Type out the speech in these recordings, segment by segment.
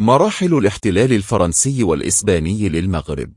مراحل الاحتلال الفرنسي والإسباني للمغرب.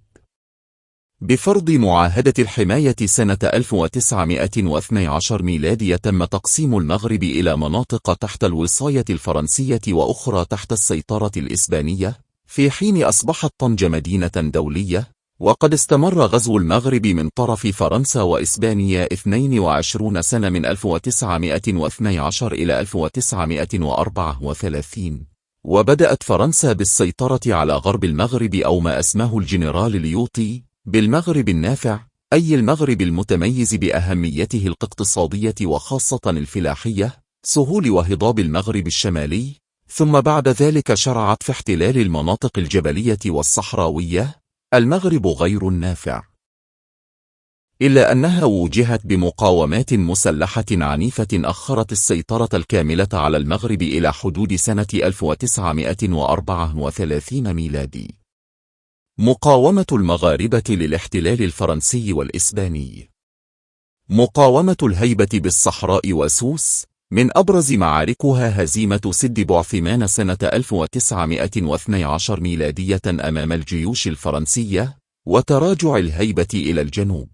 بفرض معاهدة الحماية سنة 1912 ميلادي تم تقسيم المغرب إلى مناطق تحت الوصاية الفرنسية وأخرى تحت السيطرة الإسبانية، في حين أصبحت طنجة مدينة دولية. وقد استمر غزو المغرب من طرف فرنسا وإسبانيا 22 سنة من 1912 إلى 1934، وبدأت فرنسا بالسيطرة على غرب المغرب أو ما أسماه الجنرال ليوطي بالمغرب النافع، أي المغرب المتميز بأهميته الاقتصادية وخاصة الفلاحية، سهول وهضاب المغرب الشمالي، ثم بعد ذلك شرعت في احتلال المناطق الجبلية والصحراوية، المغرب غير النافع. إلا أنها وجهت بمقاومات مسلحة عنيفة أخرت السيطرة الكاملة على المغرب إلى حدود سنة 1934 ميلادي. مقاومة المغاربة للاحتلال الفرنسي والإسباني. مقاومة الهيبة بالصحراء وسوس، من أبرز معاركها هزيمة سد بوعثمان سنة 1912 ميلادية أمام الجيوش الفرنسية، وتراجع الهيبة إلى الجنوب.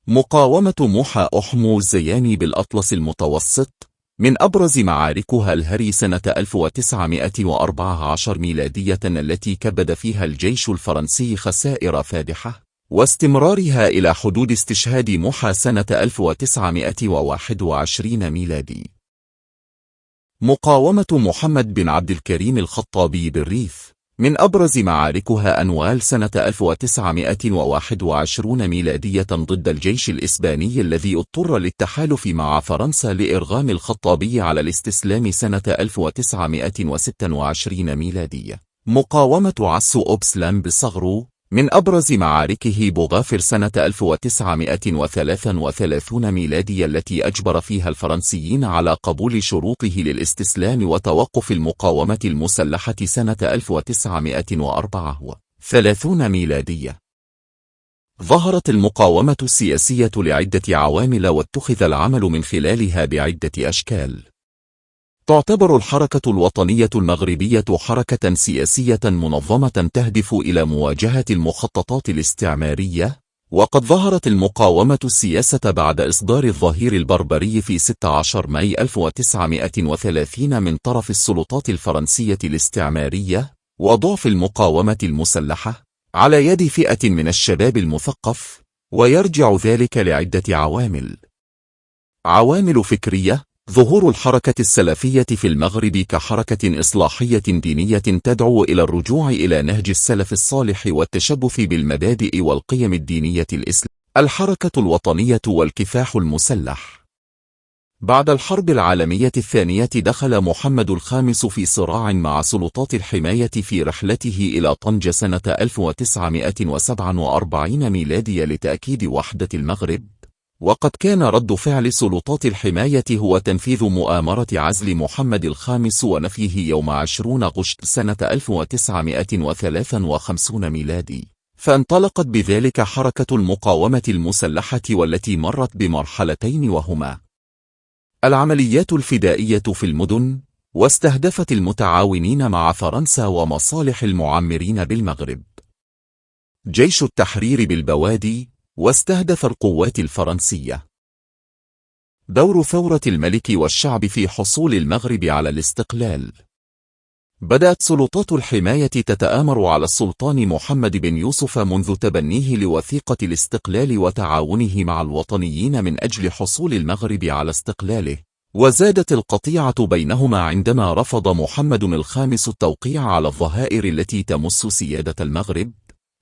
مقاومة موحى أحمو الزياني بالأطلس المتوسط، من أبرز معاركها الهري سنة 1914 ميلادية التي كبد فيها الجيش الفرنسي خسائر فادحة، واستمرارها إلى حدود استشهاد موحى سنة 1921 ميلادي. مقاومة محمد بن عبد الكريم الخطابي بالريف، من أبرز معاركها أنوال سنة 1921 ميلادية ضد الجيش الإسباني الذي اضطر للتحالف مع فرنسا لإرغام الخطابي على الاستسلام سنة 1926 ميلادية. مقاومة عسو أوبسلام بصغرو، من أبرز معاركه بوغافر سنة 1933 ميلادية التي أجبر فيها الفرنسيين على قبول شروطه للاستسلام وتوقف المقاومة المسلحة سنة 1934 ميلادية. ظهرت المقاومة السياسية لعدة عوامل واتخذ العمل من خلالها بعدة أشكال. تعتبر الحركة الوطنية المغربية حركة سياسية منظمة تهدف إلى مواجهة المخططات الاستعمارية، وقد ظهرت المقاومة السياسة بعد إصدار الظهير البربري في 16 ماي 1930 من طرف السلطات الفرنسية الاستعمارية، وضعف المقاومة المسلحة على يد فئة من الشباب المثقف، ويرجع ذلك لعدة عوامل. عوامل فكرية: ظهور الحركة السلفية في المغرب كحركة إصلاحية دينية تدعو إلى الرجوع إلى نهج السلف الصالح والتشبث بالمبادئ والقيم الدينية الإسلامية. الحركة الوطنية والكفاح المسلح. بعد الحرب العالمية الثانية دخل محمد الخامس في صراع مع سلطات الحماية في رحلته إلى طنجة سنة 1947 ميلادية لتأكيد وحدة المغرب، وقد كان رد فعل سلطات الحماية هو تنفيذ مؤامرة عزل محمد الخامس ونفيه يوم 20 غشت سنة 1953 ميلادي، فانطلقت بذلك حركة المقاومة المسلحة والتي مرت بمرحلتين، وهما العمليات الفدائية في المدن، واستهدفت المتعاونين مع فرنسا ومصالح المعمرين بالمغرب. جيش التحرير بالبوادي، واستهدف القوات الفرنسية. دور ثورة الملك والشعب في حصول المغرب على الاستقلال. بدأت سلطات الحماية تتآمر على السلطان محمد بن يوسف منذ تبنيه لوثيقة الاستقلال وتعاونه مع الوطنيين من أجل حصول المغرب على استقلاله، وزادت القطيعة بينهما عندما رفض محمد الخامس التوقيع على الظهائر التي تمس سيادة المغرب،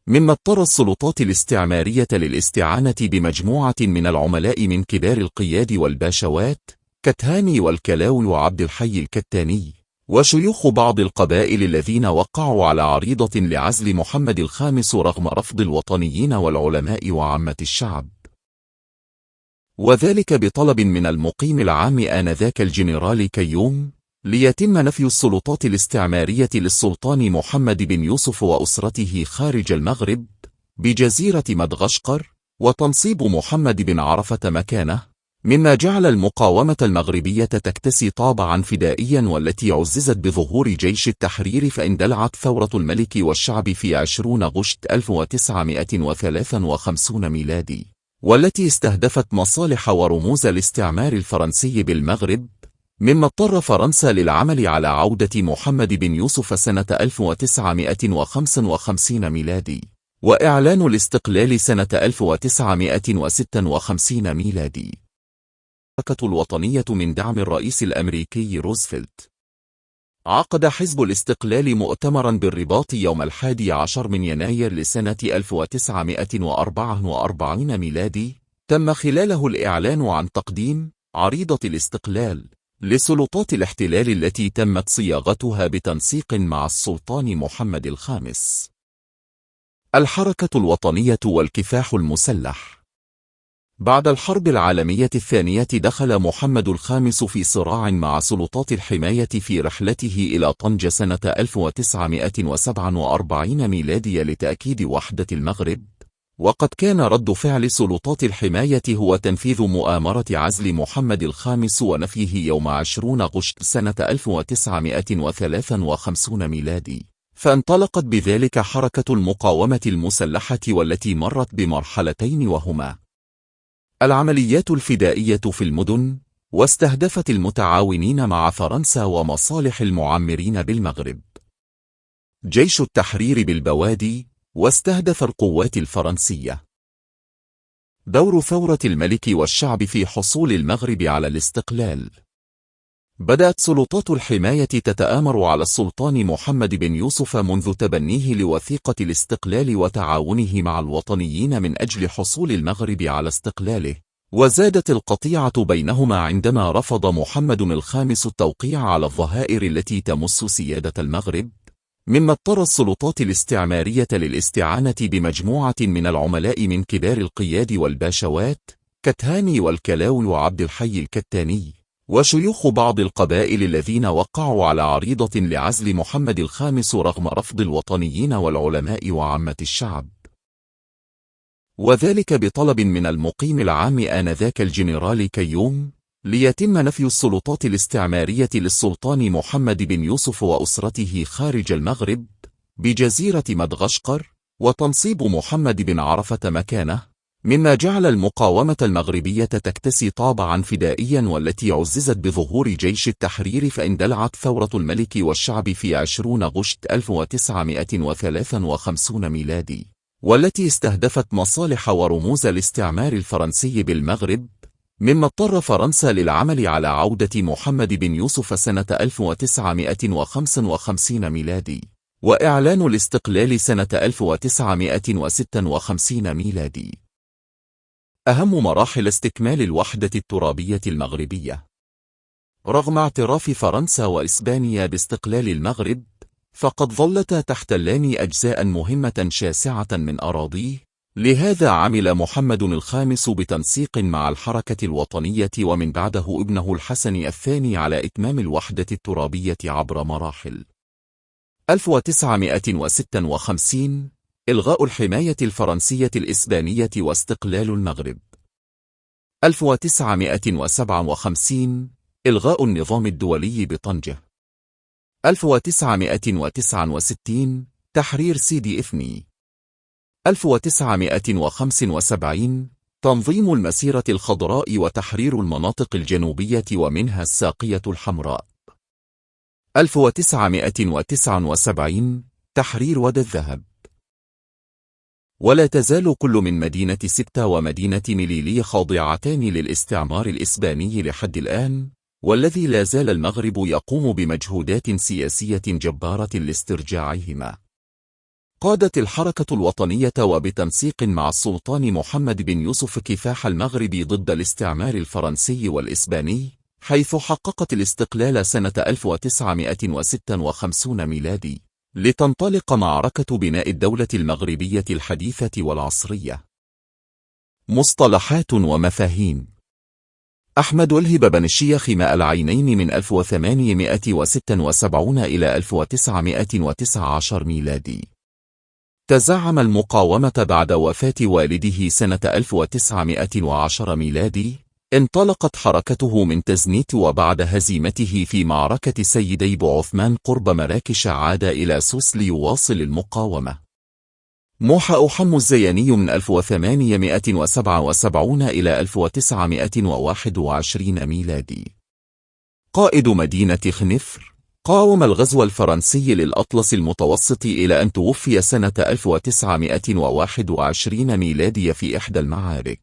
مما اضطر السلطات الاستعمارية للاستعانة بمجموعة من العملاء من كبار القياد والباشوات كتهامي والكلاوي وعبد الحي الكتاني، وشيوخ بعض القبائل الذين وقعوا على عريضة لعزل محمد الخامس رغم رفض الوطنيين والعلماء وعامة الشعب، وذلك بطلب من المقيم العام آنذاك الجنرال كيوم، ليتم نفي السلطات الاستعمارية للسلطان محمد بن يوسف وأسرته خارج المغرب بجزيرة مدغشقر، وتنصيب محمد بن عرفة مكانه، مما جعل المقاومة المغربية تكتسي طابعا فدائيا، والتي عززت بظهور جيش التحرير، فاندلعت ثورة الملك والشعب في 20 غشت 1953 ميلادي، والتي استهدفت مصالح ورموز الاستعمار الفرنسي بالمغرب، مما اضطر فرنسا للعمل على عودة محمد بن يوسف سنة 1955 ميلادي، وإعلان الاستقلال سنة 1956 ميلادي. الحركة الوطنية من دعم الرئيس الأمريكي روزفلت. عقد حزب الاستقلال مؤتمرا بالرباط يوم 11 من يناير لسنة 1944 ميلادي، تم خلاله الإعلان عن تقديم عريضة الاستقلال لسلطات الاحتلال التي تمت صياغتها بتنسيق مع السلطان محمد الخامس. الحركة الوطنية والكفاح المسلح. بعد الحرب العالمية الثانية دخل محمد الخامس في صراع مع سلطات الحماية في رحلته إلى طنجة سنة 1947 ميلادي لتأكيد وحدة المغرب، وقد كان رد فعل سلطات الحماية هو تنفيذ مؤامرة عزل محمد الخامس ونفيه يوم 20 غشت سنة 1953 ميلادي، فانطلقت بذلك حركة المقاومة المسلحة، والتي مرت بمرحلتين، وهما العمليات الفدائية في المدن، واستهدفت المتعاونين مع فرنسا ومصالح المعمرين بالمغرب. جيش التحرير بالبوادي، واستهدف القوات الفرنسية. دور ثورة الملك والشعب في حصول المغرب على الاستقلال. بدأت سلطات الحماية تتآمر على السلطان محمد بن يوسف منذ تبنيه لوثيقة الاستقلال وتعاونه مع الوطنيين من أجل حصول المغرب على استقلاله، وزادت القطيعة بينهما عندما رفض محمد الخامس التوقيع على الظهائر التي تمس سيادة المغرب، مما اضطر السلطات الاستعمارية للاستعانة بمجموعة من العملاء من كبار القياد والباشوات كتهاني والكلاوي وعبد الحي الكتاني، وشيوخ بعض القبائل الذين وقعوا على عريضة لعزل محمد الخامس رغم رفض الوطنيين والعلماء وعامة الشعب، وذلك بطلب من المقيم العام آنذاك الجنرال كيوم، ليتم نفي السلطات الاستعمارية للسلطان محمد بن يوسف وأسرته خارج المغرب بجزيرة مدغشقر، وتنصيب محمد بن عرفة مكانه، مما جعل المقاومة المغربية تكتسي طابعا فدائيا، والتي عززت بظهور جيش التحرير، فاندلعت ثورة الملك والشعب في 20 غشت 1953 ميلادي، والتي استهدفت مصالح ورموز الاستعمار الفرنسي بالمغرب، مما اضطر فرنسا للعمل على عودة محمد بن يوسف سنة 1955 ميلادي، وإعلان الاستقلال سنة 1956 ميلادي. أهم مراحل استكمال الوحدة الترابية المغربية. رغم اعتراف فرنسا وإسبانيا باستقلال المغرب، فقد ظلتا تحتلان أجزاء مهمة شاسعة من أراضيه، لهذا عمل محمد الخامس بتنسيق مع الحركة الوطنية ومن بعده ابنه الحسن الثاني على إتمام الوحدة الترابية عبر مراحل. 1956 إلغاء الحماية الفرنسية الإسبانية واستقلال المغرب. 1957 إلغاء النظام الدولي بطنجة. 1969 تحرير سيدي إفني. 1975 تنظيم المسيرة الخضراء وتحرير المناطق الجنوبية ومنها الساقية الحمراء. 1979 تحرير وادي الذهب. ولا تزال كل من مدينة سبتة ومدينة مليلي خاضعتان للاستعمار الإسباني لحد الآن، والذي لا زال المغرب يقوم بمجهودات سياسية جبارة لاسترجاعهما. قادت الحركة الوطنية وبتنسيق مع السلطان محمد بن يوسف كفاح المغرب ضد الاستعمار الفرنسي والإسباني، حيث حققت الاستقلال سنة 1956 ميلادي، لتنطلق معركة بناء الدولة المغربية الحديثة والعصرية. مصطلحات ومفاهيم. أحمد الهب بن الشيخ ماء العينين من 1876 إلى 1919 ميلادي. تزعم المقاومة بعد وفاة والده سنة 1910 ميلادي، انطلقت حركته من تزنيت، وبعد هزيمته في معركة سيدي بوعثمان قرب مراكش عاد إلى سوس ليواصل المقاومة. موحى حمو الزياني من 1877 إلى 1921 ميلادي، قائد مدينة خنفر، قاوم الغزو الفرنسي للأطلس المتوسط إلى أن توفي سنة 1921 ميلادي في إحدى المعارك.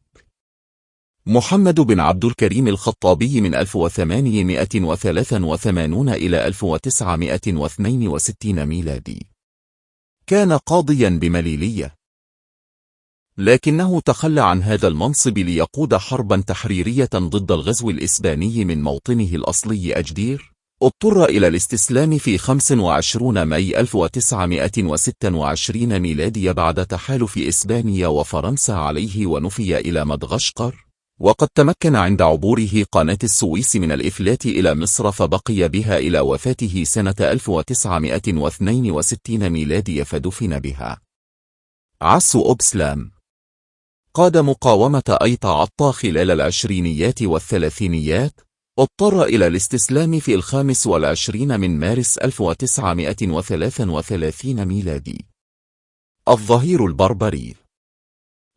محمد بن عبد الكريم الخطابي من 1883 إلى 1962 ميلادي، كان قاضيا بمليلية، لكنه تخلى عن هذا المنصب ليقود حربا تحريرية ضد الغزو الإسباني من موطنه الأصلي أجدير. اضطر إلى الاستسلام في 25 ماي 1926 ميلادي بعد تحالف إسبانيا وفرنسا عليه، ونفي إلى مدغشقر، وقد تمكن عند عبوره قناة السويس من الإفلات إلى مصر، فبقي بها إلى وفاته سنة 1962 ميلادي فدفن بها. عسو أبسلام قاد مقاومة أيطا عطا خلال العشرينيات والثلاثينيات، اضطر إلى الاستسلام في 25 من مارس 1933 ميلادي. الظهير البربري،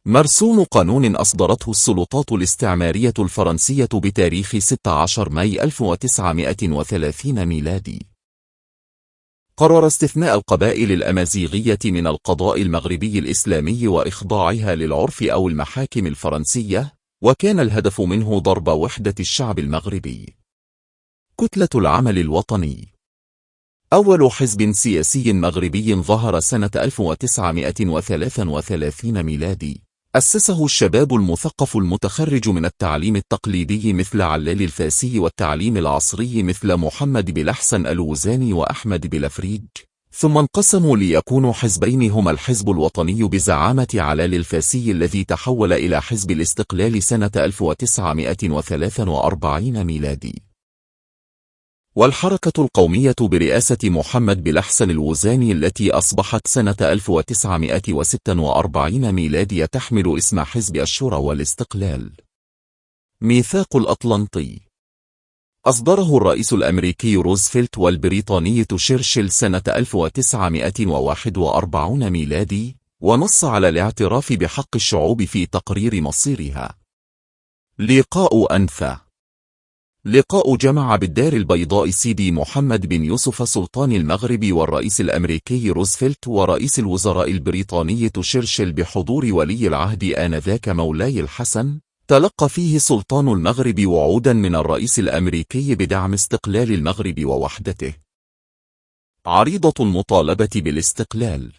مرسوم قانون أصدرته السلطات الاستعمارية الفرنسية بتاريخ 16 ماي 1930 ميلادي، قرر استثناء القبائل الأمازيغية من القضاء المغربي الإسلامي وإخضاعها للعرف أو المحاكم الفرنسية، وكان الهدف منه ضرب وحدة الشعب المغربي. كتلة العمل الوطني، أول حزب سياسي مغربي ظهر سنة 1933 ميلادي، أسسه الشباب المثقف المتخرج من التعليم التقليدي مثل علال الفاسي والتعليم العصري مثل محمد بلحسن الوزاني وأحمد بلفريج، ثم انقسموا ليكونوا حزبين هما الحزب الوطني بزعامة علال الفاسي الذي تحول إلى حزب الاستقلال سنة 1943 ميلادي، والحركة القومية برئاسة محمد بلحسن الوزاني التي أصبحت سنة 1946 ميلادي تحمل اسم حزب الشورى والاستقلال. ميثاق الأطلنطي أصدره الرئيس الأمريكي روزفلت والبريطاني تشرشل سنة 1941 ميلادي، ونص على الاعتراف بحق الشعوب في تقرير مصيرها. لقاء أنفا، لقاء جمع بالدار البيضاء سيدي محمد بن يوسف سلطان المغرب والرئيس الأمريكي روزفلت ورئيس الوزراء البريطاني تشرشل بحضور ولي العهد آنذاك مولاي الحسن. تلقى فيه سلطان المغرب وعودا من الرئيس الأمريكي بدعم استقلال المغرب ووحدته. عريضة المطالبة بالاستقلال،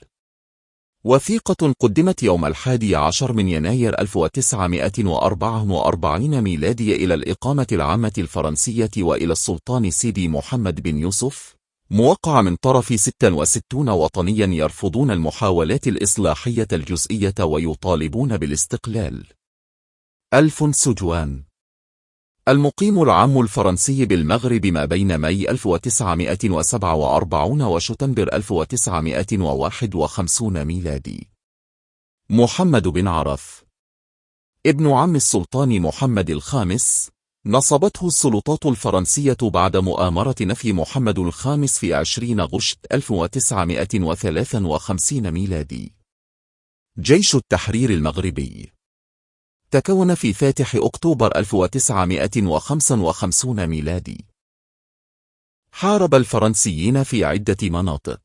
وثيقة قدمت يوم 11 من يناير 1944 ميلادي إلى الإقامة العامة الفرنسية وإلى السلطان سيدي محمد بن يوسف، موقع من طرف 66 وطنيا يرفضون المحاولات الإصلاحية الجزئية ويطالبون بالاستقلال. ألفونس جوان، المقيم العام الفرنسي بالمغرب ما بين ماي 1947 وشتنبر 1951 ميلادي. محمد بن عرف، ابن عم السلطان محمد الخامس، نصبته السلطات الفرنسية بعد مؤامرة نفي محمد الخامس في 20 غشت 1953 ميلادي. جيش التحرير المغربي، تكون في فاتح أكتوبر 1955 ميلادي. حارب الفرنسيين في عدة مناطق،